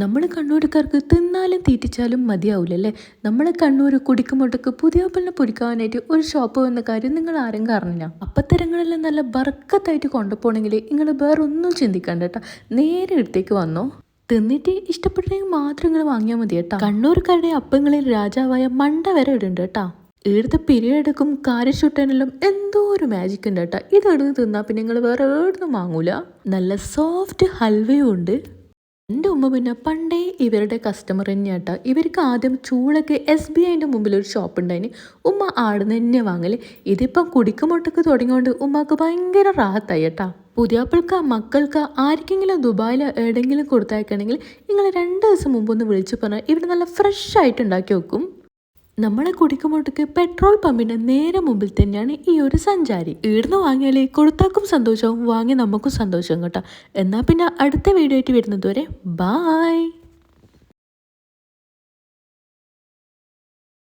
നമ്മൾ കണ്ണൂർക്കാർക്ക് തിന്നാലും തീറ്റിച്ചാലും മതിയാവില്ലല്ലേ. നമ്മൾ കണ്ണൂർ കുടിക്കുമ്പോട്ടൊക്കെ പുതിയാപ്പലിനെ പൊരിക്കാനായിട്ട് ഒരു ഷോപ്പ് വന്ന കാര്യം നിങ്ങൾ ആരും കാണില്ല. അപ്പത്തരങ്ങളെല്ലാം നല്ല ബർക്കത്തായിട്ട് കൊണ്ടുപോകണമെങ്കിൽ നിങ്ങൾ വേറെ ഒന്നും ചിന്തിക്കണ്ട കേട്ടോ. നേരെ അടുത്തേക്ക് വന്നോ. തിന്നിട്ട് ഇഷ്ടപ്പെട്ടെങ്കിൽ മാത്രം നിങ്ങൾ വാങ്ങിയാൽ മതി കേട്ടോ. കണ്ണൂർക്കാരുടെ അപ്പങ്ങളിൽ രാജാവായ മണ്ട വരെ ഇടുന്നുണ്ട് കേട്ടോ. ഇവിടുത്തെ പിരിയെടുക്കും കാര്യശുട്ടനെല്ലാം എന്തോ ഒരു മാജിക് ഉണ്ട് കേട്ടോ. ഇതെടുത്ത് തിന്നാൽ പിന്നെ നിങ്ങൾ വേറെ ഏടുന്നും വാങ്ങൂല. നല്ല സോഫ്റ്റ് ഹൽവയും ഉണ്ട്. എൻ്റെ ഉമ്മ പിന്നെ പണ്ടേ ഇവരുടെ കസ്റ്റമർ തന്നെയാട്ടോ. ഇവർക്ക് ആദ്യം ചൂളക്ക് SBIൻ്റെ മുമ്പിൽ ഒരു ഷോപ്പ് ഉണ്ടായിന്. ഉമ്മ ആടുന്ന് തന്നെ വാങ്ങല്. ഇതിപ്പം കുടിക്കുമൊട്ടൊക്കെ തുടങ്ങിയോണ്ട് ഉമ്മക്ക് ഭയങ്കര റാഹത്തായി കേട്ടാ. പുതിയാപ്പിൾക്ക് മക്കൾക്ക് ആർക്കെങ്കിലും ദുബായിൽ എവിടെയെങ്കിലും കൊടുത്തയക്കണമെങ്കിൽ നിങ്ങൾ 2 ദിവസം മുമ്പൊന്ന് വിളിച്ചു പറഞ്ഞാൽ ഇവിടെ നല്ല ഫ്രഷ് ആയിട്ട് ഉണ്ടാക്കി വെക്കും. നമ്മളെ കുടിക്കുമ്പോട്ടേക്ക് പെട്രോൾ പമ്പിൻ്റെ നേരെ മുമ്പിൽ തന്നെയാണ് ഈ ഒരു സഞ്ചാരി. ഈടുന്ന് വാങ്ങിയാൽ കൊടുത്താക്കും സന്തോഷവും വാങ്ങി നമുക്കും സന്തോഷവും കേട്ടോ. എന്നാൽ പിന്നെ അടുത്ത വീഡിയോ ആയിട്ട് വരുന്നത് വരെ ബായ്.